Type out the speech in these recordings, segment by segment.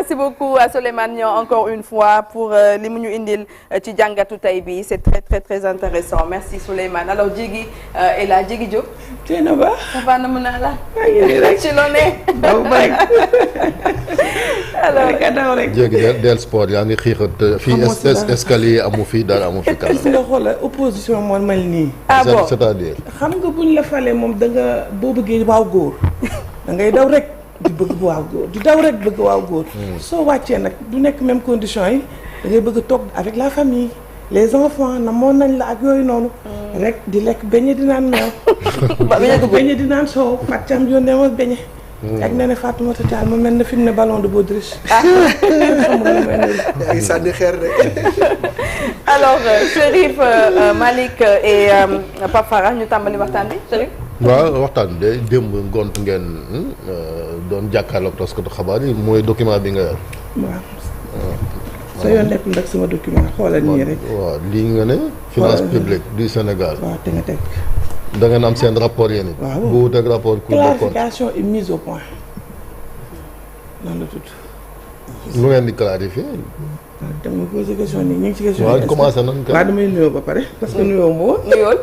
merci beaucoup à Souleymane Niang encore une fois pour li mu ñu indil ci jàngatu tay bi c'est très très très intéressant merci Souleymane alors Diegui et la Diegui Diop. Tena ba. ça va na mën naa la. rek ci loo ne. daw ba rek. alors ka daw rek. Diegui del sport yaa ngi xiixat fii escalier amu fi dara amu fi. gis nga xoolal opposition moo mel nii. ah bon c'est-à-dire. xam nga buñ la falee moom da nga boo bëggee waaw góor da ngay daw rek. di bëgg waaw góor di daw rek bëgg waaw góor. soo wàccee nag du nekk même condition yi da ngay bëgg a toog avec la famille les enfants namoon nañ la ak yooyu noonu. rek di lekk beñe di naan meew. beñe di naan soow Fatou Thiam yónnee ma beñe. ak nee na Fatoumata Tall ma mel na fi mu ne ballon de baudruche. yaa ngi sànni xeer de. alors Chérif Malick et Pape Farah ñu tàmbali waxtaan bi Chérif. waaw waxtaan de démb ngont ngeen doon jàkkaarloog taskatu xabaar yi mooy document bi nga yor. waaw sa yoon nekkul nag sama document xoolal nii rek. waaw lii nga ne. finance publique du Sénégal. waaw te nga teg. da ngeen am seen rapport yéen it. waaw bu wuteeg rapport Cour des comptes. clarification et mise au point. nan la tudd. lu ngeen di clarifier. waaw dama posé question nii ñu ngi ci question. waaw commencé nañ ko. waaw damay nuyoo ba pare parce que nuyoo ma woon. nuyool.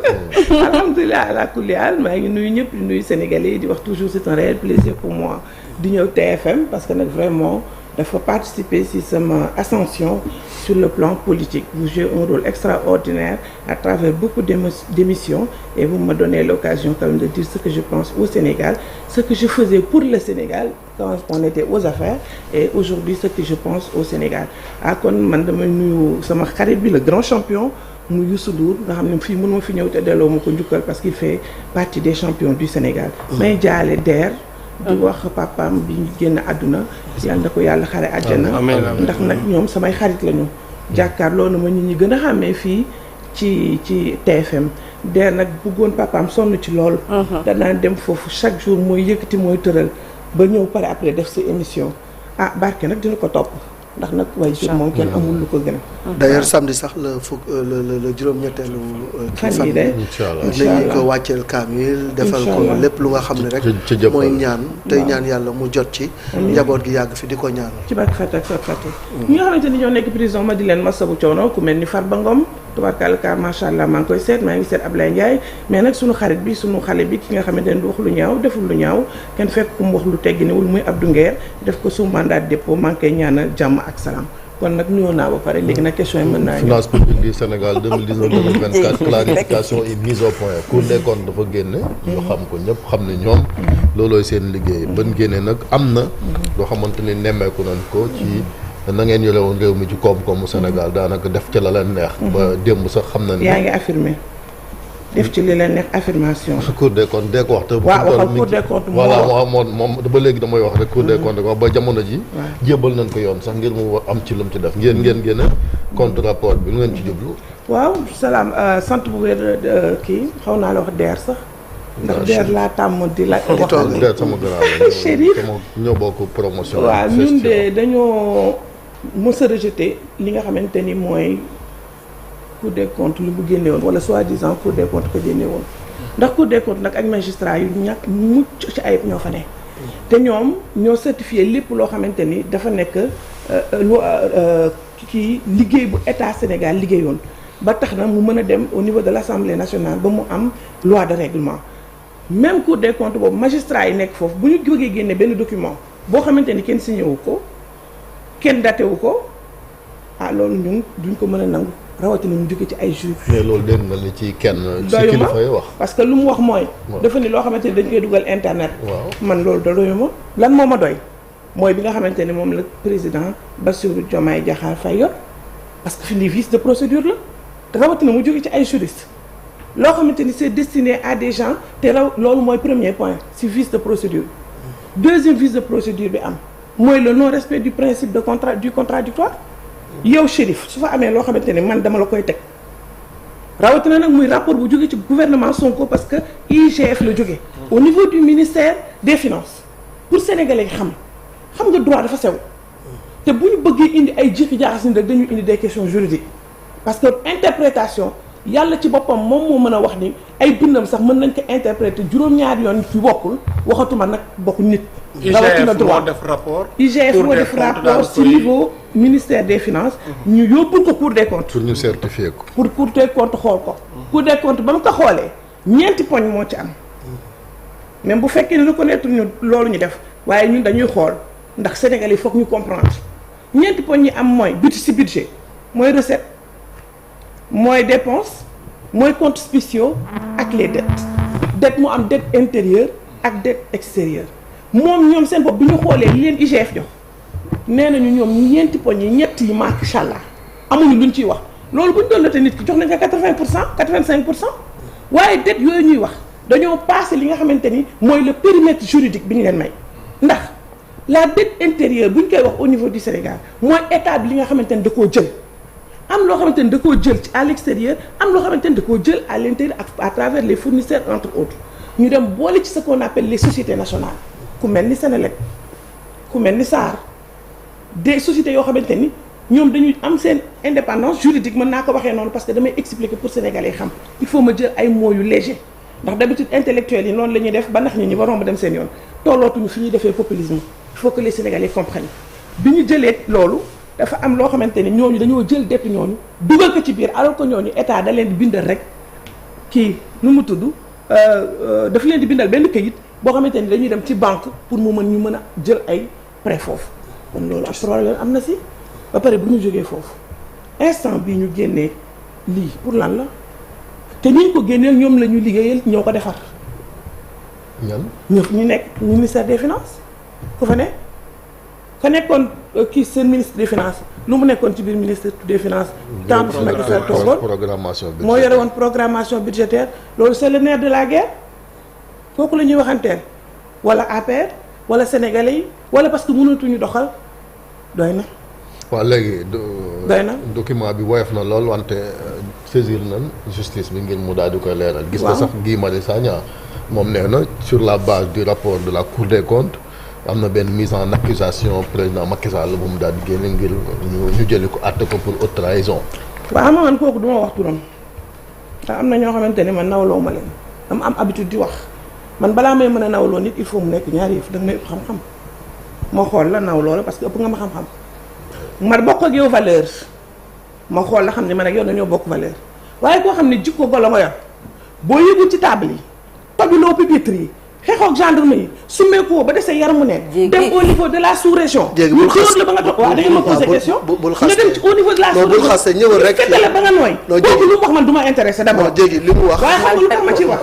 alhamdulilah ala kulli haal maa ngi nuyu ñëpp di nuyu Sénégalais yi di wax toujours c'est un réel plaisir pour moi di ñëw TFM parce que nag vraiment dafa participer ci sama ascension sur le plan politique. Vous jouez un rôle extraordinaire à travers beaucoup d'émissions et vous me donnez l'occasion quand même de dire ce que je pense au Sénégal, ce que je faisais pour le Sénégal quand on était aux affaires et aujourd'hui ce que je pense au Sénégal. ah kon man damay nuyu sama xarit bi le grand champion mu Youssou Ndour nga xam ne fii mënuma fi ñëw te delloo ma ko njukkal parce qu'il fait partie des champions du Sénégal. may jaale DER. di wax papaam bi ñu génn àdduna yàlla na ko yàlla xare àjjana ndax nag ñoom samay xarit lañu jàkkaarloo na ma nit ñi gën a xàmmee fii ci TFM DER nag bëggoon papaam sonn ci lool danaan dem foofu chaque jour mooy yëkkati mooy tëral ba ñëw pare après def sa émission ah barke nag dina ko topp ndax nag way jur moom kenn amul lu ko gën a d'ailleurs samedi sax la le juróom-ñetteelu fan yi de nañu ko wàcceel kaamil defal ko lépp lu nga xam ne rek mooy ñaan tey ñaan yàlla mu jot ci njaboot gi yàgg fi di ko ñaan ci barke Fatou ak Fatou ñi nga xamante ni ñoo nekk prison ma di leen masabu coono ku mel ni Farba Ngom tubarkalla ka macha allah maa ngi koy seet maa ngi seet Ablaye Ndiaye mais nag sunu xarit bi sunu xale bi ki nga xamante ne du wax lu ñaaw deful lu ñaaw kenn fekk ku mu wax lu tegginewul muy Abdou Nguer def ko sous mandat de dépôt maa ngi koy ñaanal jàmm ak salaam kon nag ñëw naa ba pare léegi nag question yi mën naa finance publique du Sénégal 2019-2024 clarification et mise au point Cour des comptes dafa génne ñu xam ko ñëpp xam ne ñoom loolooy seen liggéey ban génne nag am na loo xamante ni nemmeeku nañ ko ci na ngeen yore woon réew mi ci koom-koomu Sénégal daanaka def ci la leen neex ba démb sax xam na ni yaa ngi affirmé def ci li leen neex affirmation Cour des comptes dee ko wax te waaw waxal Cour des comptes voilà moom ba léegi damay wax rek Cour des comptes wax ba jamono ji jébbal nañ ko yoon sax ngir mu am ci lu mu ci def ngeen génne contre rapport bi lu ngeen ci jublu waaw salaam sant bu wér kii xaw naa la wax DER sax ndax DER laa tàmm di la waxal DER sama grand Chérif ñoo bokk promotion waaw ñun de dañoo mës a rejeté li nga xamante ni mooy Cour des comptes lu mu génne woon wala soi-disant Cour des comptes ko génne woon ndax Cour des comptes nag ak magistrat yu ñàkk mucc ci ayib ñoo fa ne te ñoom ñoo certifié lépp loo xamante ni dafa nekk kii liggéey bu état Sénégal liggéeyoon ba tax na mu mën a dem au niveau de l'Assemblée nationale ba mu am loi de règlement même Cour des comptes boobu magistrat yi nekk foofu bu ñu jógee génne benn document boo xamante ni kenn signé wu ko kenn daté wu ko ah loolu ñun duñ ko mën a nangu rawatina mu jóge ci ay juges. mais loolu dégg nga li ci kenn. ci kilifa yi wax parce que lu mu wax mooy. dafa ni loo xamante ni dañ koy dugal internet. waaw man loolu doyu ma lan moo ma doy mooy bi nga xamante ni moom la président Bassirou Diomaye Diakhar Faye yor parce que fi ni vice de procédure la te rawatina mu jóge ci ay juristes loo xamante ni c'est destiné à des gens te loolu mooy premier point ci vice de procédure. deuxième vice de procédure bi am mooy le non respect du principe de contradictoire yow Chérif su fa amee loo xamante ne man dama la koy teg rawatina nag muy rapport bu jóge ci gouvernement Sonko parce que IGF la jóge au niveau du ministère des finances pour sénégalais xam nga droit dafa sew te bu ñu bëggee indi ay jiixi jaaxas ni rek dañu indi des questions juridiques parce que interprétation yàlla ci boppam moom moo mën a wax ni ay bindam sax mën nañ ko interpréter juróom-ñaari yoon fi bokkul waxatuma nag bokku nit. IGF moo def rapport. IGF moo def rapport ci niveau ministère des finances. ñu yóbbul ko Cour des comptes. pour ñu certifier ko. pour Cour des comptes xool ko. Cour des comptes ba mu ko xoolee ñeenti poñ moo ci am. même bu fekkee ne reconnaître ñu loolu ñu def waaye ñun dañuy xool ndax Sénégal yi foog ñu comprendre ñeenti poñ ñi am mooy budget mooy recette mooy dépense mooy comptes spéciaux ak les dettes mu am dette intérieure ak dette extérieure moom ñoom seen bopp bi ñu xoolee li leen IGF jox nee nañu ñoom ñeenti poñ yi ñett yi macha allah amuñu luñ ciy wax loolu bu ñu doon noté nit ki jox nañ ko 85%, waaye dette yooyu ñuy wax. dañoo passé li nga xamante ni mooy le périmètre juridique bi ñu leen may ndax la dette intérieure bu ñu koy wax au niveau du Sénégal mooy état bi li nga xamante ni da koo jël am loo xamante ni da koo jël ci à l'extérieur am loo xamante ni da koo jël à l'intérieur ak à travers les fournisseurs entre autres ñu dem boole ci ce qu'on appelle les sociétés nationales ku mel ni Sénélec ku mel ni SAR des sociétés yoo xamante ni ñoom dañuy am seen indépendance juridique mën naa ko waxee noonu parce que damay expliquer pour Sénégalais xam il faut ma jël ay mots yu léger ndax d'habitude intellectuels yi noonu la ñuy def ba ndax ñi waroon ba dem seen yoon tollootuñu fi ñuy defee populisme il faut que les Sénégalais comprennent bi ñu jëlee loolu dafa am loo xamante ni ñooñu dañoo jël dette ñooñu dugal ko ci biir alors que ñooñu état da leen di bindal rek kii nu mu tudd dafa leen di bindal benn këyit boo xamante ni dañuy dem ci banque pour mu mën ñu mën a jël ay prêt foofu kon loolu ak problème am na si ba pare bu ñu jógee foofu instant bii ñu génnee lii pour lan la te ñu ko génneel ñoom la ñu liggéeyal ñoo ko defar. ñu nekk ministère des finances ku fa ne ka nekkoon kii seen ministre des finances lu mu nekkoon ci biir ministère des finances. temps bi fi Macky Sall toogoon moo yore woon programmation budgétaire loolu c'est le nerf de la guerre kooku la ñuy waxanteel wala APR wala sénégalais yi wala parce que mënatuñu doxal doy na. waaw léegi doy na document bi woyof na lool wante saisir nañ justice bi ngir mu daal di koy leeral. gis nga sax Guy Marius Sagna moom nee na sur la base du rapport de la Cour des comptes am na benn mise en accusation président Macky Sall bu mu daal di génne ngir ñu jëli ko àtte ko pour haute trahison. waaw xam nga man kooku du ma wax turam ndax am na ñoo xamante ne man nawloo ma leen dama am habitude di wax man balaa may mën a nawloo nit il faut mu nekk ñaari yëf da nga may ëpp xam-xam moo xool la nawloo la parce que ëpp nga ma xam-xam. ma bokk ak yow valeur ma xool la xam ne man ak yow dañoo bokk valeur waaye koo xam ne jikko golo nga yor boo yëgul ci table yi tojuloo pupitre yi xeexoo ak gendarme yi summeekoo ba desee yaramu neen dem au niveau de la sous-région ñu dóor la ba nga toog waaw da ngeen ma posé question nga dem ci au niveau de la sous-région bul xaste ñëwal rek fete la ba nga nooy kooku lu mu wax man du ma intéressé d'abord jéegi li mu wax waaye xam nga lu tax ma ci wax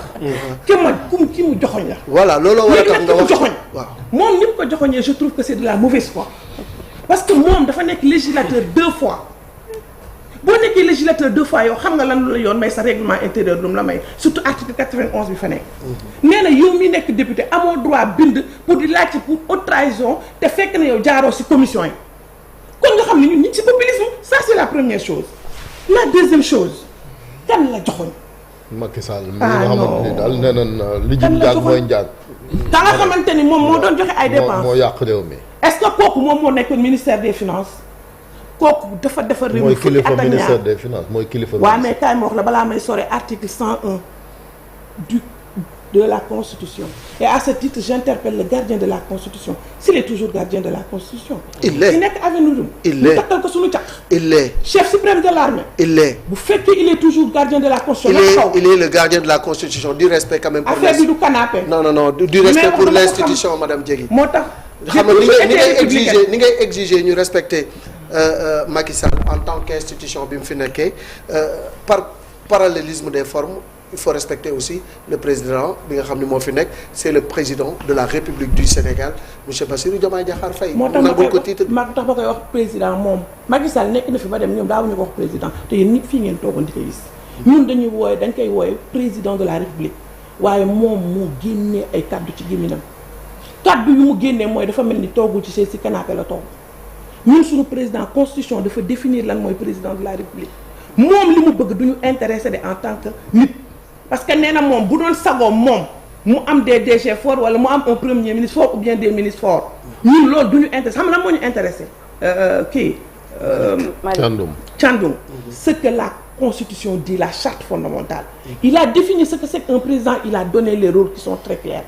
ki mu joxoñ la voilà loolu war a tax nga wax joxoñ waaw moom ni mu ko joxoñee je trouve que c'est de la mauvaise foi parce que moom dafa nekk législateur 2 fois boo nekkee législateur 2 fois yow xam nga lan la yoon may sa règlement intérieur lu mu la may surtout article 91 bi fa nekk. nee na yow mi nekk député amoo droit bind pour di laajte pour haute trahison te fekk na yow jaaroo ci commission yi kon nga xam ne ñun ñu ci populisme ça c'est la première chose. la deuxième chose kan la joxoñ. Macky Sall mi nga xamante ni daal nee nañ li jub njaag mooy njaag. da nga xamante ni moom moo doon joxe ay dépenses moo yàq réew mi. est-ce que kooku moom moo nekkoon ministère des finances kooku dafa defar réew mi fukki at ak ñaar mooy kilifa ministère des finances mooy kilifa. waaw mais kaay ma wax la balaa may sore article 101 de la Constitution et à ce titre j'interpelle le gardien de la Constitution s'il est toujours gardien de la Constitution. il l'est nekk avenue il l'est takkal ko suñu caq. il l'est chef suprême de l'armée. il l'est bu fekkee il est toujours gardien de la Constitution. il est le gardien de la Constitution du respect quand même. pour affaire bi du canapé. non du respect pour l'institution madame Diegui. moo tax. xam nga ni ngay exiger ñu respecter Macky Sall en tant qu'institution bi mu fi nekkee par parallélisme des formes il faut respecter aussi le président bi nga xam ne moo fi nekk c'est le président de la République du Sénégal monsieur Bassirou Diomaye Diakhar Faye. moo tax ma koy wax président moom Macky Sall nekk na fi ba dem ñoom daawuñu ko wax président te yéen nit fii ngeen toogoon di ko gis ñun dañ koy wooye président de la République waaye moom moo génnee ay kaddu ci gémminam kaddu yu mu génnee mooy dafa mel ni toogul ci si canapé la toog ñun suñu président constitution dafa définir lan mooy président de la République moom li mu bëgg duñu intéressé de en tant que nit parce que nee na moom bu doon sagoom moom mu am des DG forts wala mu am un premier ministre fort ou bien des ministres forts ñun loolu duñu intéressé xam nga lan moo ñu intéressé kii Thiandoum ce que la constitution dit, la charte fondamentale. Il a défini ce que c'est qu'un président, il a donné les rôles qui sont très clairs.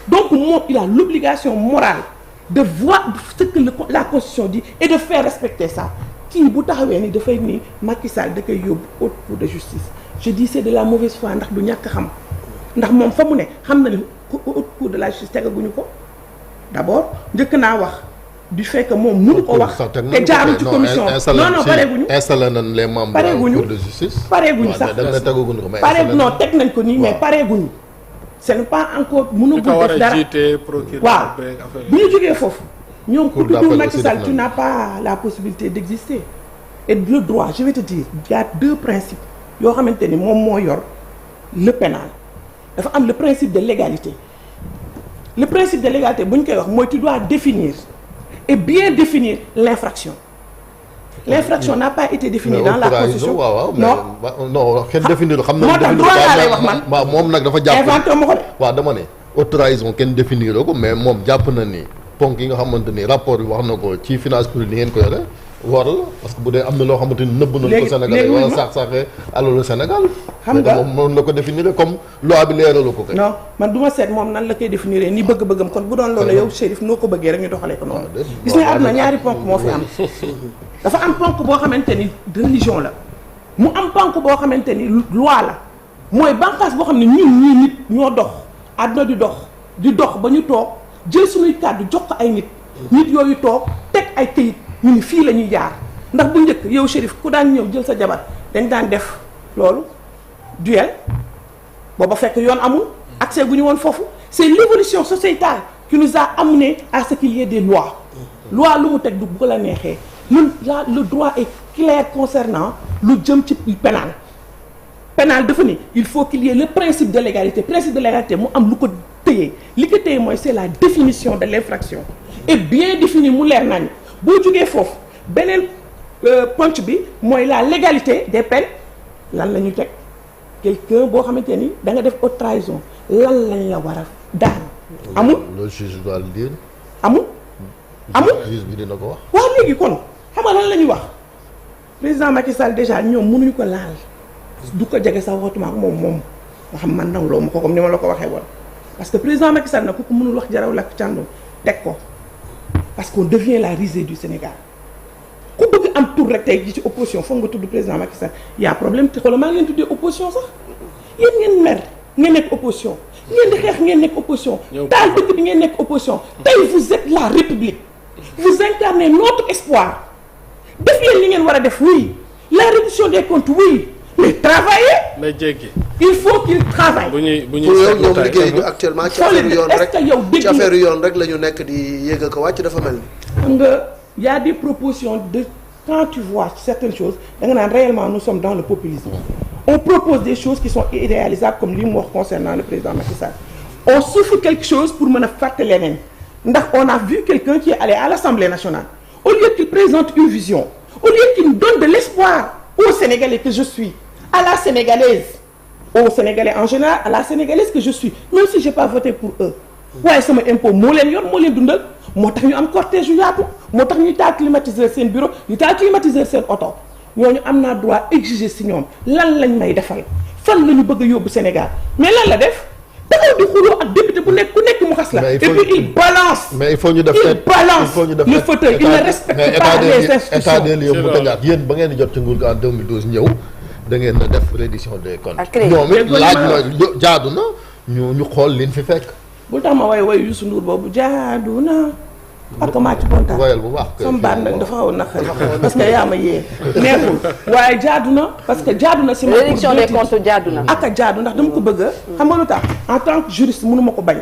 Donc moom il a l'obligation morale de voir ce que la constitution dit et de faire respecter ça. Kii bu taxawee ni dafay ni Macky Sall da koy yóbbu haute cour de justice je dis c'est de la mauvaise foi ndax du ñàkk xam ndax moom fa mu ne xam na ni haute cour de la justice tegaguñu ko d'abord njëkk naa wax du fait que moom mënu ko wax te jaarul ci commission non pareeguñu installé nañ les membres de la cour de justice pareeguñu sax non teg nañ ko nii mais pareeguñu ce n'est pas encore mënagul def dara waaw bu ñu jógee foofu ñoom ku tudd Macky Sall tu n'as pas la possibilité d'exister et le droit je vais te dire il y a deux principes yoo xamante ni moom moo yor le pénal dafa am le principe de l'égalité le principe de l'égalité bu ñu koy wax mooy tu dois définir et bien définir l'infraction l'infraction n'a pas été définie dans la constitution non kenn définir xam na moo tax droit laa lay wax man waaw moom nag dafa jàpp inventé ma ko de waaw dama ne haute trahison kenn définir ko mais moom jàpp na ni ponk yi nga xamante ni rapport bi wax na ko ci finance publique ni ngeen ko yore war la parce que bu dee am na loo xamante ni nëbb nañ ko Sénégal wala saax-saaxee alalu Sénégal xam nga moom noonu la ko définir comme loi bi leeralu ko kay non man du ma seet moom nan la koy définir ni bëgg-bëggam kon bu doon loolu yow Chérif noo ko bëggee rek ñu doxalee ko noonu gis nga àdduna ñaari ponk moo fi am dafa am ponk boo xamante ni religion la mu am ponk boo xamante ni loi la mooy bànqaas boo xam ne ñun ñii nit ñoo dox àdduna di dox ba ñu toog jël suñuy kàddu jox ko ay nit yooyu toog teg ay këyit ñu ni fii la ñuy jaar ndax bu njëkk yow Chérif ku daan ñëw jël sa jabar dañ daan def loolu duel booba fekk yoon amul accès gu ñu woon foofu c'est l'évolution sociétale qui nous a amené à ce qu'il y ait des lois loi lu mu teg du bu ko la neexee le droit est clair concernant lu jëm ci pénal dafa ni il faut qu'il y ait le principe de l'égalité mu am lu ko tëyee li ko tëyee mooy c'est la définition de l'infraction et bien définie mu leer nañ boo jógee foofu beneen ponc bi mooy la légalité des peines lan la ñu teg quelqu'un boo xamante ni da nga def haute trahison lan lañ la war a daan amul le juge doit le dire amul juge bi dina ko wax waaw léegi kon xam nga lan la ñuy wax président Macky Sall déjà ñoom mënuñu ko laal du ko jege sax waxtuma ak moom nga xam man nawloo ma ko comme ni ma la ko waxee woon parce que président Macky Sall nag ku ko mënul wax jaraw lakk càndum teg ko parce qu'on devient la risée du Sénégal ku bëgg am tour rek tey ci opposition foog nga tudd président Macky Sall y a problème te xoolal maa ngi leen tuddee opposition sax yéen ngeen mer ngeen nekk opposition ngeen di xeex ngeen nekk opposition taal dëkk bi ngeen nekk opposition tey vous êtes la République vous incarnez notre espoir def leen li ngeen war a def oui la reddition des comptes oui mais travailler mais jéggi il faut qu'il travaille. bu ñuy pour yow ñoom liggéey ñu actuellement ci affaire yoon rek ci affaire yoon rek la ñu nekk di yéeg ko wàcc dafa mel ni. xam nga y a des propositions de quand tu vois certaines choses da nga naan réellement nous sommes dans le populisme. On propose des choses qui sont irréalisables comme li mu wax concernant le président Macky Sall. On souffle quelque chose pour mën a fàtte leneen ndax on a vu quelqu'un qui est allé à l'Assemblée nationale au lieu qu'il présente une vision au lieu qu'il donne de l'espoir aux Sénégalais que je suis à la Sénégalaise. Aux Sénégalais en général à la Sénégalaise que je suis même si j'ai pas voté pour eux waaye sama impôt moo leen yor moo leen dundal moo tax ñu am cortège yu yaatu moo tax ñu taal climatiseur seen bureau ñu taal climatiseur seen oto ñooñu am naa droit exiger si ñoom lan lañ may defal fan la ñu bëgg a yóbbu Sénégal mais lan la def taxaw di xuloo ak député bu nekk ku nekk mu xas la et puis il balance mais il faut ñu def le fauteuil il ne respecte pas les institutions état des lieux mu tañaat yéen ba ngeen di jot ci nguur gi en 2012 ñëw da ngeen na def reddition des comptes ñoom it laaj na jaadu na ñu xool liñ fi fekk bu tax ma way Youssou Ndour boobu jaadu na ak maa ci kontaan wayal bu baax sama baat nag dafa xaw naqari parce que yaa ma yee neexul waaye jaadu na parce que jaadu na si ma reddition des comptes jaadu na ak a jaadu ndax dama ko bëgg xam nga lu tax en tant que juriste mënu ma ko bañ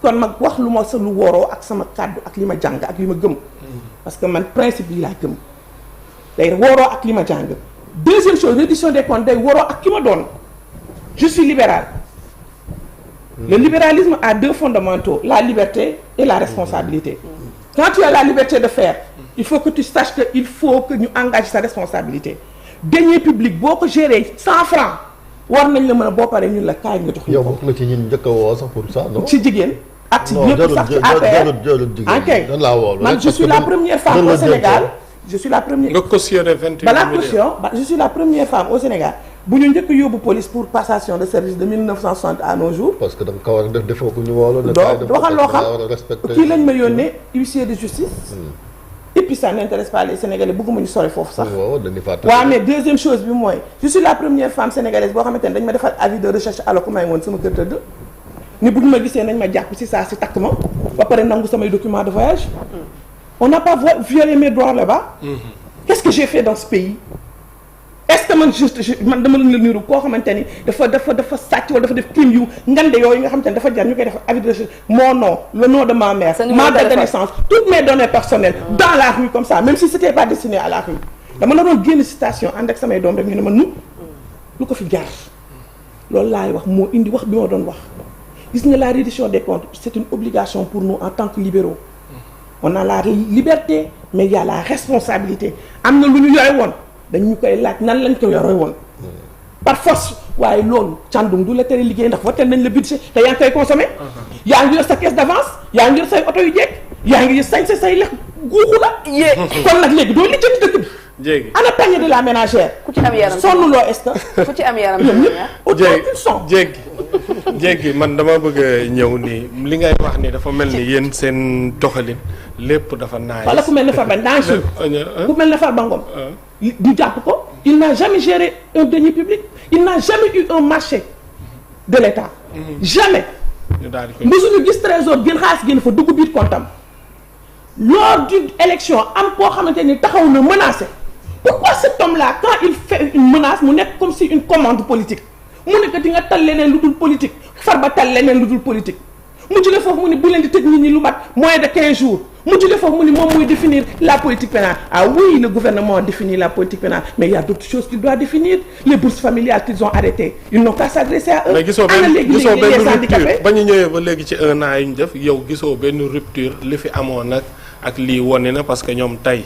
kon mag wax lu ma sa lu woroo ak sama kàddu ak li ma jàng ak li ma gëm parce que man principe yi laa gëm day woroo ak li ma jàng deuxième chose reddition des comptes day woroo ak ki ma doon je suis libéral le libéralisme a deux fondamentaux la liberté et la responsabilité quand tu as la liberté de faire il faut que tu saches que il faut que ñu engage sa responsabilité deniers publics boo ko gérer 100 francs war nañ la mën a boo paree ñun la kaay nga jox ñu yow bokk na ci ñun njëkk a woo sax pour ça non ci jigéen ak ci ñëpp sax ci APR ok man je suis la première femme au Sénégal je suis la première. nga cautionné 28 balaa caution je suis la première femme au Sénégal bu ñu njëkk yóbbu police pour passation de service de 1960 à nos jours. parce que da nga ko war a def defoo ko ñu woo la. doo waxal loo xam kii lañ ma yónnee huissier de justice. et puis ça n'intéresse pas les Sénégalais bëgguma ñu sori foofu sax. waaw mais deuxième chose bi mooy je suis la première femme sénégalaise boo xamante ne dañ ma defal avis de recherche alors que maa ngi woon sama kër tëdd. ni bu ñu ma gisee nañ ma jàpp si saa si takk ma ba pare nangu samay documents de voyage. on n'a pas violé mes droits là-bas. qu'est-ce que j'ai fait dans ce pays. est-ce que man juste man dama la niru koo xamante ni dafa sàcc wala dafa def crime yu ngande yooyu nga xamante ni dafa jar ñu koy def avis de recherche mon nom le nom de ma mère ma date de naissance toutes mes données personnelles dans la rue comme ça même si c'était pas destiné à la rue dama la doon génn station ànd ak samay doom rek ñu ne ma nu lu ko fi jar loolu laay wax moo indi wax bi ma doon wax gis nga la reddition des comptes c'est une obligation pour nous en tant que libéraux on a la liberté mais il y a la responsabilité am na lu ñu yore woon dañu koy laaj nan lañ ko yore woon par force waaye loolu càndum du la tere liggéey ndax voté nañ le budget te yaa ngi koy consommé yaa ngi yor sa caisse d'avance yaa ngi yor say oto yu jeeg yaa ngi sañ say lex guuxu la kon nag léegi doo lijjanti dëkk bi jéegi ana panier de la ménagère ku ci am yaram sonn loo est-ce que ku ci am yaram jéegi man dama bëgg a ñëw nii li ngay wax ni dafa mel ni yéen seen doxalin lépp dafa naaj. wala ku mel ne Farba danger ku mel ne Farba Ngom ñu jàpp ko il n'a jamais géré un denier public il n'a jamais eu un marché de l'État jamais mësuñu gis trésor gën xaalis génn fa dugg biir comptam lors d'une élection am koo xamante ni taxaw na menacé pourquoi cet homme-là quand il fait une menace mu nekk comme si une commande politique mu nekk di nga tal leneen lu dul politique Farba tal leneen lu dul politique mu jóge foofu mu ni bu leen di tëj nit ñi lu mat moins de 15 jours mu jóge foofu mu ni moom muy définir la politique pénale ah oui le gouvernement définit la politique pénale mais il y a d'autres choses qu'il doit définir les bourses familiales qu'ils ont arrêtées ils n'ont qu'à s'adresser à eux. mais gisoo benn rupture ba ñu ñëwee ba léegi ci 1 an yi ñu def yow gisoo benn rupture li fi amoon nag ak lii wane na parce que ñoom tey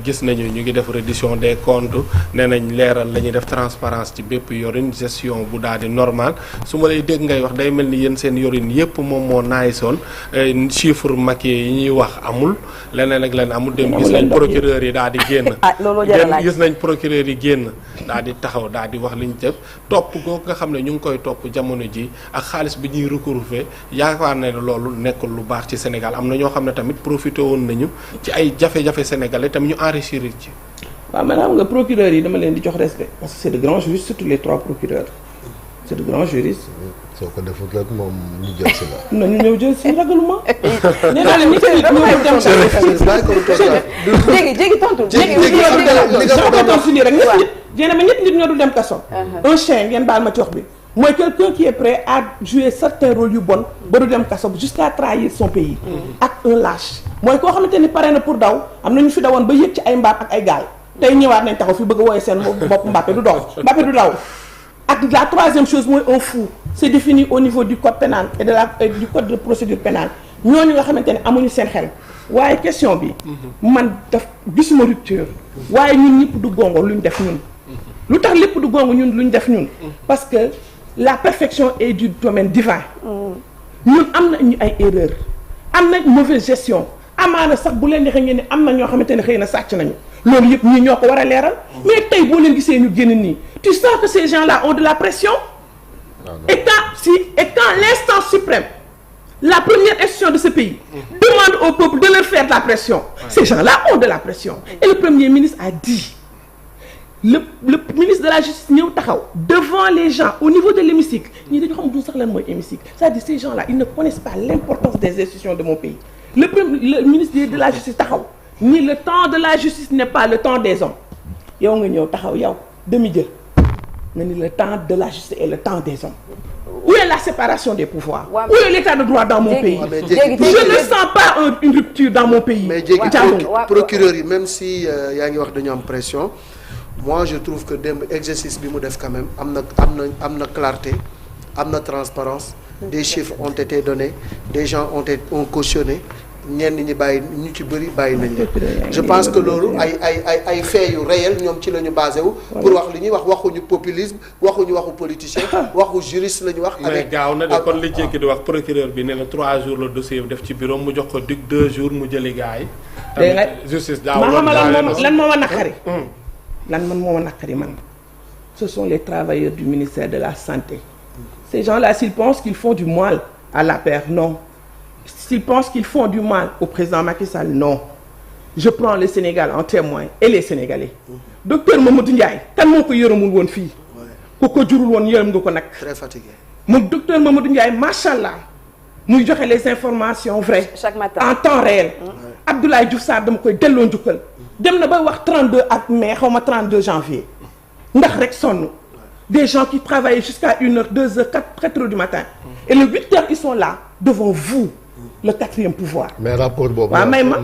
gis nañu ñu ngi def reddition des comptes nee nañ leeral la ñuy def transparence ci bépp yorin gestion bu daal di normal su ma lay dégg ngay wax day mel ni yéen seen yorin yépp moom moo naay soon chiffre maquillé yi ñuy wax amul leneen ak leneen amul dem gis nañ procureur yi daal di génn gis nañ procureur yi génn daal di taxaw daal di wax li ñu def topp googu nga xam ne ñu ngi koy topp jamono ji ak xaalis bi ñuy recouvrer yaakaar ne loolu nekkul lu baax ci Sénégal am na ñoo xam ne tamit profité woon nañu ci ay jafe-jafe sénégalais tamit ñu enrichir ci. waaw man xam nga procureurs yi dama leen di jox respect parce que c'est de grands juristes surtout les 3 procureurs c'est de grands juristes. soo ko defut rek moom ñu jël si la. non ñu ñëw jël si ragaluma. nee naa leen nit ñi ñoo dem kaso. jéegi tontu. ñett nit ñoo dul dem kaso. un chien ngeen baal ma ci wax bi. mooy quelqu'un qui est prêt à jouer certains rôles yu bon ba du dem kaso jusqu'à trahir son pays. ak un lâche. mooy koo xamante ni pare na pour daw am na ñu fi dawoon ba yëg ci ay mbaam ak ay gaal tey ñëwaat nañ taxaw fi bëgg a wooye seen bopp Mbappé du daw ak la troisième chose mooy un fou c'est défini au niveau du code pénal et du code de procédure pénale ñooñu nga xamante ne amuñu seen xel waaye question bi man daf gisuma rupture waaye ñun ñëpp du gongo luñ def ñun lu tax lépp du gongo ñun luñ def ñun parce que la perfection est du domaine divin ñun am nañu ay erreurs am nañ mauvaise gestion amaana sax bu leen neexee ngeen ne am na ñoo xamante ne xëy na sàcc nañu loolu yëpp ñii ñoo ko war a leeral mais tey boo leen gisee ñu génn nii tu sens que ces gens-là ont de la pression et quand l'instance suprême la première institution de ce pays demande au peuple de leur faire de la pression ces gens-là ont de la pression et le premier ministre a dit le ministre de la justice ñëw taxaw devant les gens au niveau de l'hémicycle ñii dañu xam du sax lan mooy hémicycle c'est-à-dire ces gens-là ils ne connaissent pas l'importance des institutions de mon pays le ministre de la justice taxaw ni le temps de la justice n'est pas le temps des hommes yow nga ñëw taxaw yow demi-dieu nga ni le temps de la justice est le temps des hommes où est la séparation des pouvoirs où est l'état de droit dans mon pays je ne sens pas une rupture dans mon pays mais jéegi procureur yi même si yaa ngi wax dañu am pression moi je trouve que démb exercice bi mu def quand même am na clarté am na transparence des chiffres ont été donnés des gens ont cautionné ñenn ñi bàyyi ñu ci bëri bàyyi nañ leen je pense que loolu ay faits yu réel ñoom ci la ñu basé wu pour wax li ñuy wax waxuñu populisme waxuñu waxu politicien waxu juriste la ñu wax mais gaaw na de kon li jékki di wax procureur bi ne la 3 jours le dossier bi def ci bureau mu jox ko dig 2 jours mu jëli gars yi tamit justice daa ma xamal lan moo ma naqari. lan moo ma naqari man. Ce sont les travailleurs du ministère de la Santé. Ces gens-là, s'ils pensent qu'ils font du mal à l'APR, non. S'ils pensent qu'ils font du mal au président Macky Sall, non. Je prends le Sénégal en témoin et les Sénégalais. Docteur Mamadou Ndiaye kan moo ko yërëmul woon fii. ku ko jurul woon yërëm nga ko nag. Très fatigué. moom docteur Mamadou Ndiaye macha allah muy joxe les informations vraies. chaque matin en temps réel. Abdoulaye Diouf Sarr dama koy delloo njukkal. dem na ba wax 32 ak mai xaw ma 32 janvier. ndax rek sonn. Des gens qui travaillent jusqu'à 1h, 2h, 4h du matin. Et les 8h, ils sont là, devant vous, le quatrième pouvoir. Mais rapport boobu. waaw may ma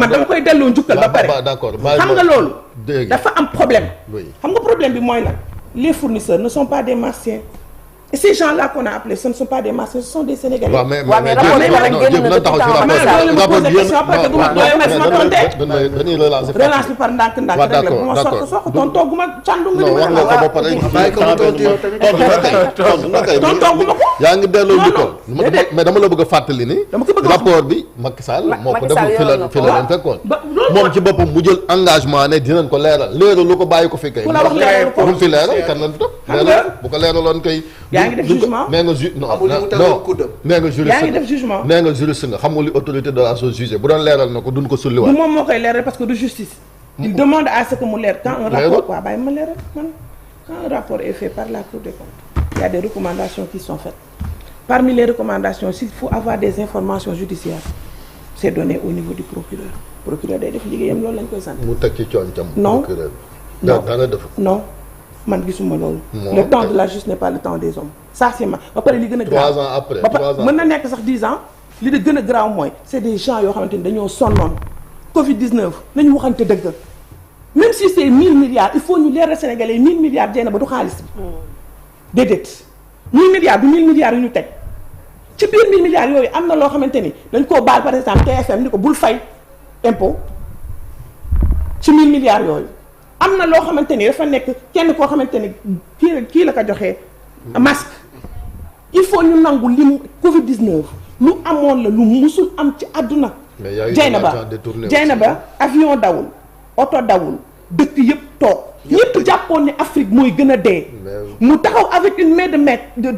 dama koy delloo njukkal ba pare. d'accord xam nga loolu. dafa am problème. oui xam nga problème bi mooy la les fournisseurs ne sont pas des Martiens. Et ces gens-là qu'on a appelés, ce ne sont pas des Martiens, ce sont des Sénégalais. waaw mais dañuy relancer. relance bi par ndànk-ndànk rek la bu ma soq tontooguma càndungu non wax nga ko ba pare. tontooguma ko. yaa ngi delloo njukkal. mais dama la bëgg a fàttali ni. rapport bi Macky Sall moo ko def fi la leen fekkoon. moom ci boppam mu jël engagement ne dinañ ko leeral lu ko bàyyi ko fi kay. ku la wax leeral ko fi leeral kan lañ topp. bu ko leeraloon kay. yaa ngi def jugement nee nga juriste yaa ngi def jugement nee nga juriste nga xam nga li autorité de la chose jugée bu doon leeral na ko duñ ko sulliwaat. du moom moo koy leeral parce que de justice. il demande à ce que mu leer quand un rapport waaw bàyyi ma leeral man quand un rapport est fait par la Cour des comptes il y a des recommandations qui sont faites parmi les recommandations s'il faut avoir des informations judiciaires c'est donné au niveau du procureur day def liggéeyam loolu lañ koy sant. mu teg ci cooncam. non procureur non dara def non man gisuma loolu. le temps de la justice n'est pas le temps des hommes. ça c'est ma ba pare li gën a. 3 ans après ba pare mën na nekk sax 10 ans li de gën a graaw mooy c'est des gens yoo xamante ni dañoo sonnoon Covid 19 nañu waxante dëgg même si c'est 1000 milliards il faut ñu leeral Sénégalais 1000 milliards jéem a ba du xaalis bi. déedéet 1000 milliards du 1000 milliards yu ñu teg ci biir 1000 milliards yooyu am na loo xamante ni dañ koo baal par exemple TFM ni ko bul fay impôt ci 1000 milliards yooyu. am na loo xamante ni dafa nekk kenn koo xamante ni kii la ko joxee masque il faut ñu nangu lim Covid 19 lu amoon la lu musul am ci àdduna. Dieynaba avion dawul oto dawul dëkk yëpp toog ñëpp jàppoon ne Afrique mooy gën a dee. mu taxaw avec une main de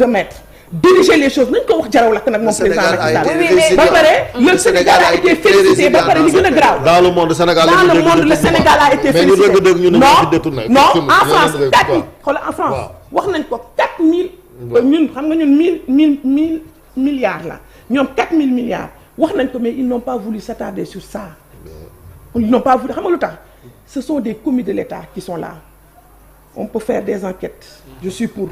maître diriger les choses nañ ko wax jaraw lakk nag moom président Macky Sall ba pare le Sénégal a été félicité ba pare li gën a grave dans le monde Sénégal le Sénégal a été félicité non en France 4000 xoolal en France wax nañ ko 4000 ñun xam nga ñun 1000 milliards la ñoom 4000 milliards wax nañ ko mais ils n'ont pas voulu s'attarder sur ça ils n'ont pas voulu xam nga lu tax ce sont des commis de l'État qui sont là on peut faire des enquêtes je suis pour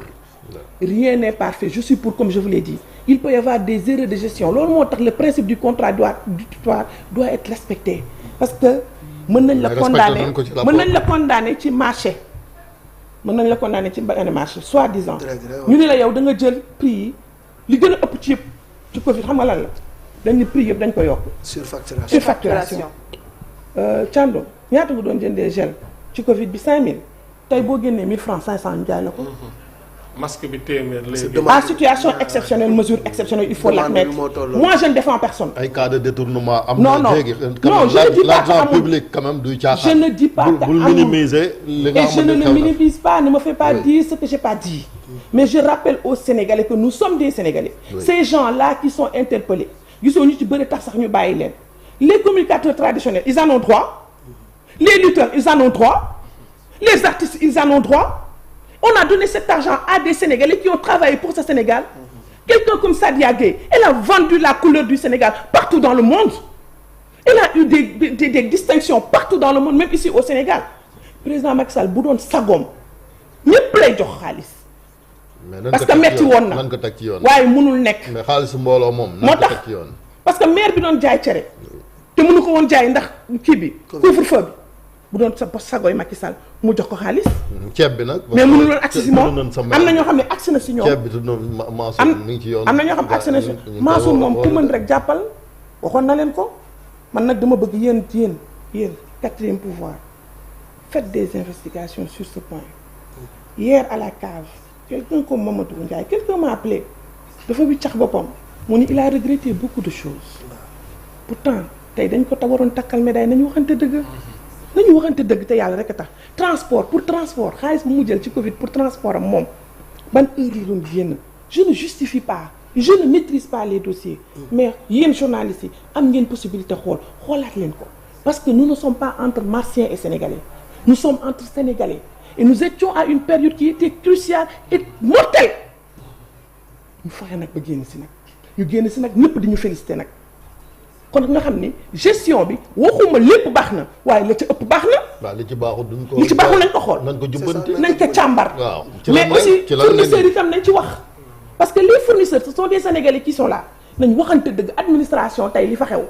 rien n'est parfait je suis pour comme je vous l'ai dit il peut y avoir des erreurs de gestion loolu moo tax le principe du contrat doit être respecté parce que mën nañ la condamner ci marché mën nañ la condamner ci benn marché soi-disant ñu ne la yow da nga jël prix yi li gën a ëpp ci yëpp ci Covid xam nga lan la dañ ne prix yëpp dañ ko yokk surfacturation Thiando ñaata nga doon jëndee gel ci Covid bi 5000 tey boo génnee 1000 francs 500 ñu jaay la ko masque bi téeméer léegi. en situation exceptionnelle mesure exceptionnelle il faut l'admettre moi je ne défends personne. ay cas de détournement am non na léegi. non je ne dis pas que l'argent public quand même du caaxaan. je ne dis pas que bul minimiser li nga et je ne le minimise pas ne me fais pas dire ce que j'ai pas dit. mais je rappelle aux Sénégalais que nous sommes des Sénégalais. ces gens-là qui sont interpellés gisoo ñu ci bëri tax sax ñu bàyyi leen les communicateurs traditionnels ils en ont droit les lutteurs ils en ont droit les artistes ils en ont droit. On a donné cet argent à des Sénégalais qui ont travaillé pour ce Sénégal. Quelqu'un comme Sadia Gueye, elle a vendu la couleur du Sénégal partout dans le monde. Elle a eu des distinctions partout dans le monde, même ici au Sénégal. Président Macky Sall bu doon sagoom ñëpp lay jox xaalis. parce que metti woon na waaye mënul nekk. mais xaalisu mbooloo moom. moo tax parce que maire bi doon jaay cere te mënu ko woon jaay ndax kii bi couvre-feu bi. bu doon sa sagoy Macky Sall mu jox ko xaalis. ceeb bi nag. mais mënul woon agsi si moom am na ñoo xam ne agsi na si ñoom. ceeb bi tudd Mansour mi ngi ci yoon. am na ñoo xam ne agsi na si Mansour moom ku mën rek jàppal waxoon na leen ko man nag dama bëgg yéen quatrième pouvoir faites des investigations sur ce point. Hier à la cave quelqu'un comme Mamadou Ndiaye quelqu'un m'a appelé dafa wiccax boppam mu ni il a regretté beaucoup de choses pourtant tey dañ ko waroon takkal médaille nañu waxante dëgg te yàlla rek a tax transport xaalis bu mu jël ci Covid pour transport am moom ban heure la doon génn je ne justifie pas je ne maîtrise pas les dossiers mais yéen journalistes yi am ngeen possibilité xoolaat leen ko parce que nous ne sommes pas entre Martiens et Sénégalais nous sommes entre Sénégalais et nous étions à une période qui était cruciale et mortelle ñu fexe nag ba génn si nag ñëpp di ñu félicité nag kon nga xam ni gestion bi waxuma lépp baax na waaye la ca ëpp baax na. waaw li ci baaxul duñ ko. li ci baaxul nañ ko xool nañ ko jubbanti nañ ko càmbar. waaw mais aussi fournisseurs yi tam nañ ci wax. parce que les fournisseurs ce sont des Sénégalais qui sont là nañ waxante dëgg administration tey li fa xew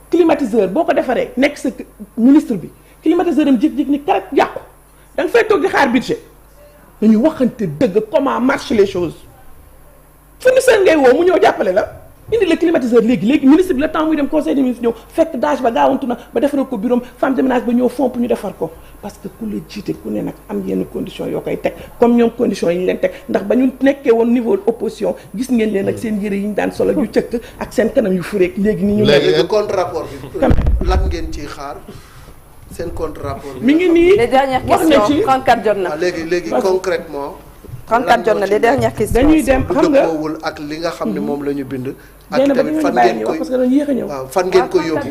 climatiseur boo ko defaree nekk sa ministre bi climatiseur am jékki-jékki ni karek yàqu da nga fay toog di xaar budget nañu waxante dëgg comment marchent les choses fournisseur ngay woo mu ñëw jàppale la. indi le climatiseur léegi ministre bi le temps muy dem conseil des ministres ñëw fekk daaj ba gaawantu na ba defaral ko bureau femme de ménage ba ñëw fomp ñu defar ko parce que ku la jiite ku ne nag am yenn conditions yoo koy teg comme ñoom conditions yi ñu leen teg ndax ba ñu nekkee woon niveau opposition gis ngeen leen ak seen yëre yi ñu daan solo yu cëkk ak seen kanam yu fureek léegi ni ñu léegi contre rapport bi lan ngeen ciy xaar seen contre rapport bi mi ngi nii les dernières wax na ci questions 34 jot na léegi concrètement 34 jot na les dernières questions dañuy dem xam nga dëppoowul ak li nga xam ne moom la ñu bind ak tamit fan ngeen koy parce que dañu yéex a ñëw waaw fan ngeen ko yóbbu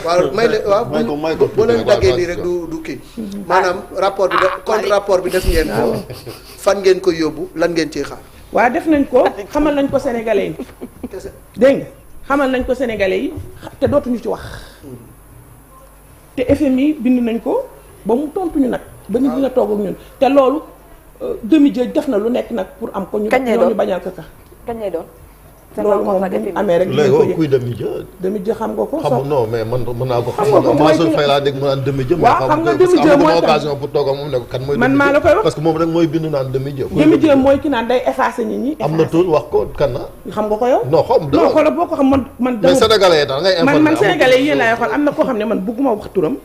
waaw may ko boo leen daggee nii rek du kii maanaam rapport bi contre rapport bi def ngeen ko fan ngeen ko yóbbu lan ngeen ciy xaar waaw def nañ ko xamal nañ ko sénégalais yi dégg nga xamal nañ ko sénégalais yi te dootuñu ci wax te FMI bind nañ ko ba mu tontuñu nag ba ñu dina toog ak ñun te loolu demi-dieu def na lu nekk nag pour am ko ñu bañal ko kañ lay doon loolu moom bu amee rek léegi kuy demi-dieu xam nga ko xam non mais man mën naa ko xam nga ko Mansour Faye laa dégg mu naan demi-dieu waaw xam nga demi-dieu mooy occasion pour toog ak moom ne ko kan mooy man maa la koy wax parce que moom rek mooy bind naan demi-dieu mooy ki naan day effacer nit ñi am na tur wax ko kan na xam nga ko yow non xoolal boo ko xam man mais sénégalais yi da ngay informer man sénégalais yi yéen laay waxal am na koo xam ne man bëgguma wax turam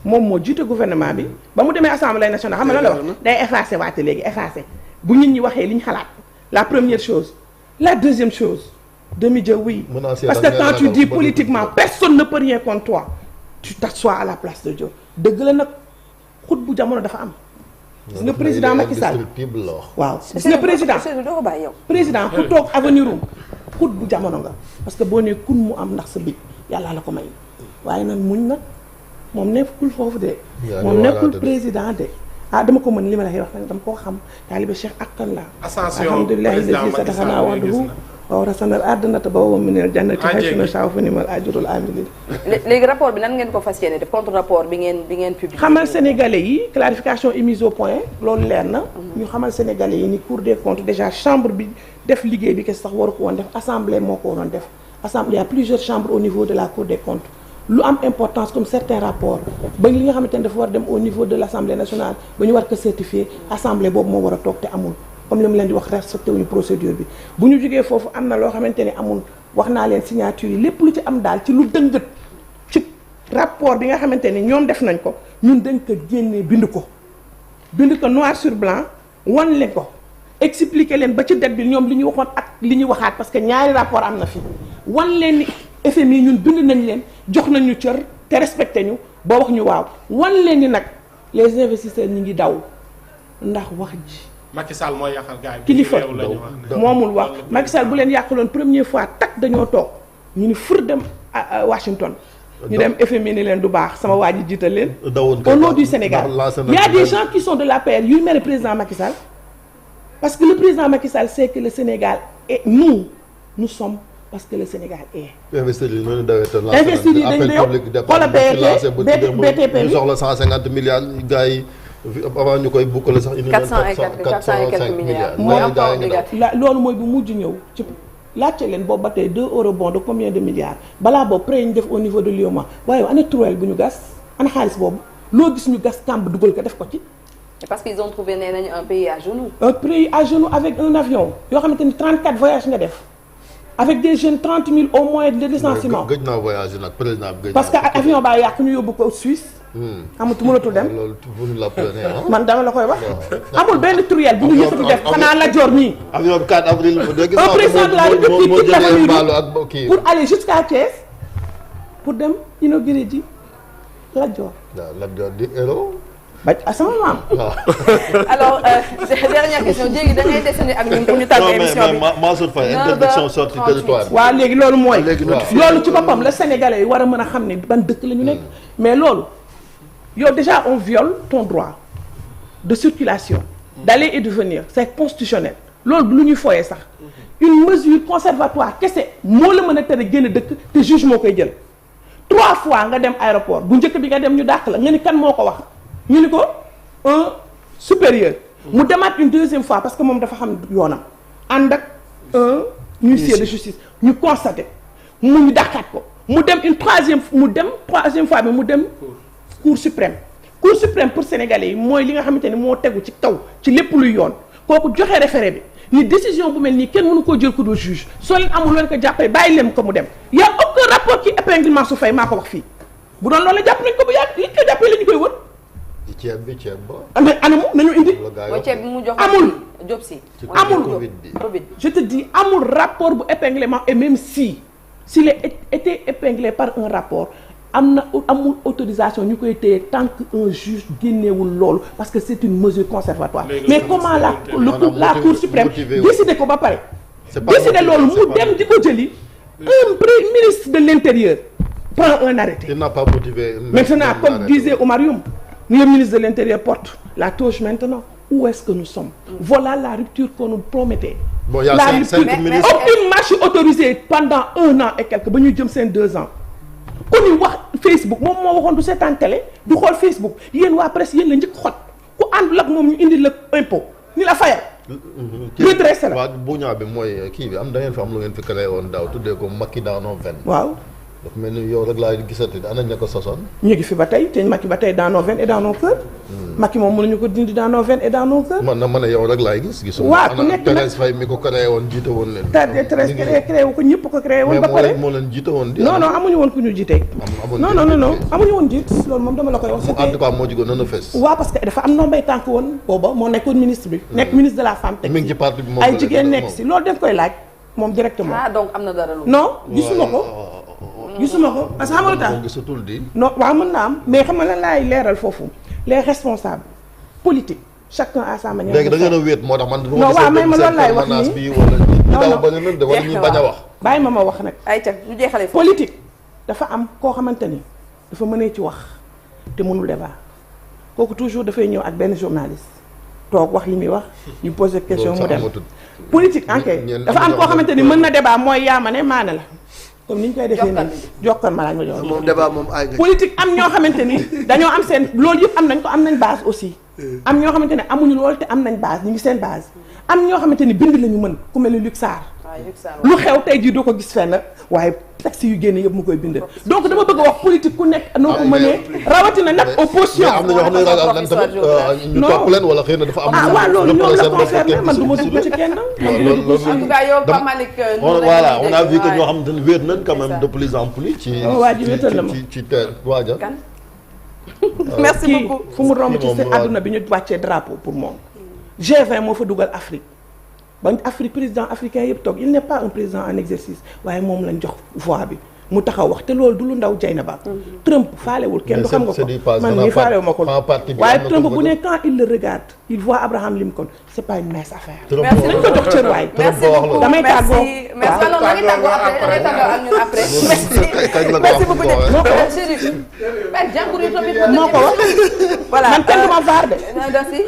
moom moo jiite gouvernement bi ba mu demee assemblée nationale xam nga la wax day effacer waate léegi effacer bu nit ñi waxee li ñu xalaat la première chose la deuxième chose demi-dieu oui parce que quand tu dis politiquement personne ne peut rien contre toi tu t'assois à la place de Dieu dëgg la nag xut bu jamono dafa am gis nga président Macky Sall waaw gis nga président ku toog avenir um xut bu jamono nga parce que boo nee kun mu am ndax sa big yàlla la ko may waaye nag muñ nag moom nekkul foofu de moom nekkul président de dama ko mën li ma la wax nag dama koo xam taalibe Cheikh akkan la alhamdulillahi lazi sadaqana wa'dahu wa awrasana al-ardata bawwa'na minal jannati haythu nasha'u fa ni'mal ajrul amilin léegi rapport bi nan ngeen ko fas yéene def contre rapport bi ngeen publié xamal sénégalais yi clarification est mise au point loolu leer na ñu xamal sénégalais yi ni Cour des comptes déjà chambre bi def liggéey bi kese sax waru ko woon def assemblée moo ko waroon def assemblée il y a plusieurs chambres au niveau de la Cour des comptes lu am importance comme certains rapports ba li nga xamante ne dafa war dem au niveau de l'Assemblée nationale ba ñu war ko certifier assemblée boobu moo war a toog te amul comme li mu leen di wax respecté wuñu procédure bi bu ñu jógee foofu am na loo xamante ne amul wax naa leen signature yi lépp lu ci am daal ci lu dëngët ci rapport bi nga xamante ne ñoom def nañ ko ñun dañ ko génnee bind ko noir sur blanc wan leen ko expliquer leen ba ci date bi ñoom li ñu waxoon ak li ñu waxaat parce que ñaari rapport am na fi wan leen ni FMI ñun bind nañ leen jox nañ ñu cër te respecté ñu ba wax ñu waaw wan leen ni nag les investisseurs ñi ngi daw ndax wax ji. Macky Sall mooy yàqal gars yi. kilifa moomul wax Macky Sall bu leen yàqaloon première fois tak dañoo toog ñu ni fur dem Washington. ñu dem FMI ni leen du baax sama waa ji jiital leen. au nom du Sénégal il y a des gens qui sont de l'APR yuy mere président Macky Sall parce que le président Macky Sall sait que le Sénégal et nous sommes. parce que le Sénégal est. investir yi noonu dawee te investir yi dañu ne xoolal BTP ñu soxla 150 milliards gars yi avant ñu koy bukkale sax. 400 et quelques milliards. loolu mooy bu mujj ñëw ci laajte leen boobu ba tey 2 eurobonds de combien de milliards balaa boobu prêt ñu def au niveau de l'UEMOA waaye ana truelle bu ñu gas ana xaalis boobu loo gis ñu gas kàmb dugal ko def ko ci. parce qu'ils ont trouvé nee nañu un pays à genoux. un pays à genoux avec un avion yoo xamante ni 34 voyages nga def. avec des jeunes 30 000 au moins de licenciement. gëj naa voyagé nag président bi. parce que avion baa yàqu ñu yóbbu ko Suisse. amatu mënatul dem. loolu vous la prenez man dama la koy wax. amul benn truelle bu ñu yëkkati def xanaa la joor nii. avion bi 4 avril. un président de la République pour aller jusqu'à Thiès pour dem inauguré ji Lat Dior. waaw Lat Dior di héros. ba sama maam. waaw. alors dernière question jéegi da ngay desandi ak ñun pour ñu tàgg émission bi. mais Mansour Faye interdiction sortie territoire. waaw léegi loolu mooy. léegi loolu ci boppam la Sénégalais yi war a mën a xam ne ban dëkk la ñu nekk. mais loolu yow déjà on viole ton droit de circulation. d'aller et de venir c'est constitutionnel. loolu lu ñuy fooyee sax. une mesure conservatoire kese moo la mën a tere génn dëkk te juge moo koy jël 3 fois nga dem aéroport bu njëkk bi nga dem ñu dàq la nga ni kan moo ko wax ñu ni ko un supérieur mu demaat une deuxième fois parce que moom dafa xam yoonam ànd ak un huissier de justice ñu constaté mu ñu dàqaat ko mu dem troisième fois bi mu dem cour suprême pour sénégalais yi mooy li nga xamante ni moo tegu ci kaw ci lépp luy yoon kooku joxe référé bi ni décision bu mel nii kenn mënu koo jël ko dul juge soo leen amul leen ko jàppale bàyyi leen ko mu dem y a aucun rapport qui épingle Mansour Faye maa ko wax fii bu doon loolu la jàpp nañ ko bu yàgg li ko jàppee la ñu koy wër. ceeb ba. anamu nañu indi. mooy ceeb bi mu jox amul Diop si. amul je te dis amul rapport bu épinglement et même s'il est été épinglé par un rapport amul autorisation ñu koy téye tant que un juge génneewul loolu parce que c'est une mesure conservatoire mais comment la cour suprême décider ko ba pare décider loolu mu dem di ko jëli un ministre de l'intérieur prend un arrêté. Il n'a pas motivé. Maintenant comme disait Oumar Youm le ministre de l'intérieur porte la touche maintenant où est-ce que nous sommes. Voilà la rupture qu'on nous promettait. Bon, il y a la 5 ministres. aucune marche autorisée pendant 1 an et quelques ba ñu jëm seen 2 ans. ku ñu wax Facebook moom moo waxoon du seetaan télé du xool Facebook yéen waa presse yéen la njëkk xot ku àndul ak moom ñu indi la impôt ni la fayal. redressé la waaw bu ñaaw bi mooy kii bi da ngeen fi am lu ngeen fi créé woon daaw tuddee ko Macky dans nos veines. waaw. dafa mel ni yow rek laa gisati ana ña ko sosoon. ñu ngi fi ba tey te Macky ba tey dans nos veines et dans nos cœurs. Macky moom mënuñu ko dindi dans nos veines et dans nos cœurs. man ne yow rek laay gis. gisuma waaw ku nekk nag Thérèse Faye mi ko créé woon jiite woon leen. Thérèse créé wu ko ñëpp ko créé woon. ba pare mais moo leen jiite woon. non amuñu woon ku ñu jiite. non amuñu woon jiit loolu moom dama la koy wax. en tout cas moo ci gënoon a fës. waaw parce que dafa am ndombay tànk woon booba moo nekkoon ministre bi. nekk ministre de la femme teg mi ngi ci parti bi moom ay jigéen nekk si loolu daf koy laaj moom directement. donc am na dara lu. non gisuma ko. gisuma ko parce que xam nga tax gisatul di. non waaw mën naa am mais xam nga lan laay leeral foofu les responsables politiques chacun à sa manière. léegi da ngeen a wéet moo tax man. non waaw mais ma loolu laay wax nii non wala ñuy bañ a wax. bàyyi ma wax nag. ayca ñu jeexalee foofu. politique dafa am koo xamante ni dafa mënee ci wax te mënul débat kooku toujours dafay ñëw ak benn journaliste toog wax li muy wax ñu poser question mu dem. politique enquête dafa am koo xamante ni mën na débat mooy yaa ma ne maane la. comme ni ñu koy defee nii jokkoon ma laaj ma jox moom débat moom ay politique am ñoo xamante ni dañoo am seen loolu yëpp am nañ ko am nañ base aussi am ñoo xamante ne amuñu loolu te am nañ base ñu ngi seen base am ñoo xamante ni bind lañu mën ku mel ni Luc Sarr lu xew tey jii doo ko gis fenn waaye texte yu génne yëpp mu koy bind donc dama bëgg a wax politique ku nekk noo ko mënee rawatina nag opposition am na ñoo xam ne ragal lan tamit ñu topp leen wala xëy na dafa am waaw loolu ñoom la concerné man du ma dugg ci kenn en tout cas yow Pape Malick voilà on a vu que ñoo xamante ne wéet nañ quand même de plus en plus ci waa ji wéetal na ma ci waaja merci beaucoup fu mu romb ci seen àdduna bi ñu wàccee drapeau pour moom G20 moo fa dugal Afrique ba Afrique président africain yëpp toog il n'est pas un président en exercice waaye moom lañ jox voix bi mu taxaw wax te loolu du lu ndaw jay na ba Trump faalewul kenn du xam nga ko man mii faalewu ma ko waaye Trump bu ne quand il le regarde il voit Abraham Lincoln c'est pas une mince affaire dañ ko jox cër waay damay tàggoo merci alors da ngay tàggoo après ak ñun après merci beaucoup moo ko wax Chérif jàngur yu tamit moo ko wax voilà man kenn du ma vaar de merci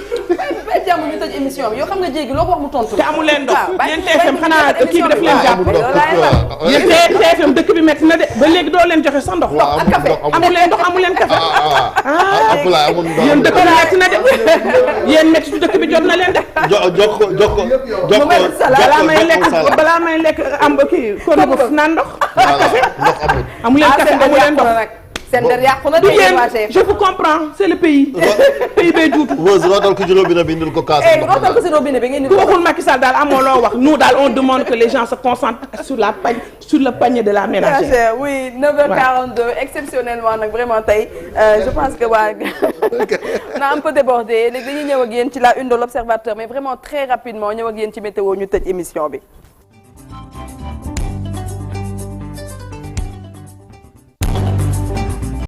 jàngur ñu tëj émission bi yoo xam nga jéegi loo ko wax mu tontu te amul leen ndox yéen TFM xanaa kii bi daf leen jàpp yéen TFM dëkk bi metti na de ba léegi doo leen joxe sa ndox ak café amul leen ndox amul leen café yéen dëkk bi metti na de yéen metti ci dëkk bi jot na leen de jox ko balaa may lekk am kii kon bu naan ndox ak café amul leen café amul leen ndox seen der yàqu na du yéen je vous comprends c'est le pays pays bay juutu Rose rootal ko ci robinet bi indil ko kaas rootal ko ci robinet bi ngeen ku waxul Macky Sall daal amoo loo wax nous daal on demande que les gens se concentrent sur le panier de la ménagère. Oui 9h42 exceptionnellement nag vraiment tey je pense que waa on a un peu débordé léegi dañuy ñëw ak yéen ci la une de l'Observateur mais vraiment très rapidement ñëw ak yéen ci météo ñu tëj émission bi.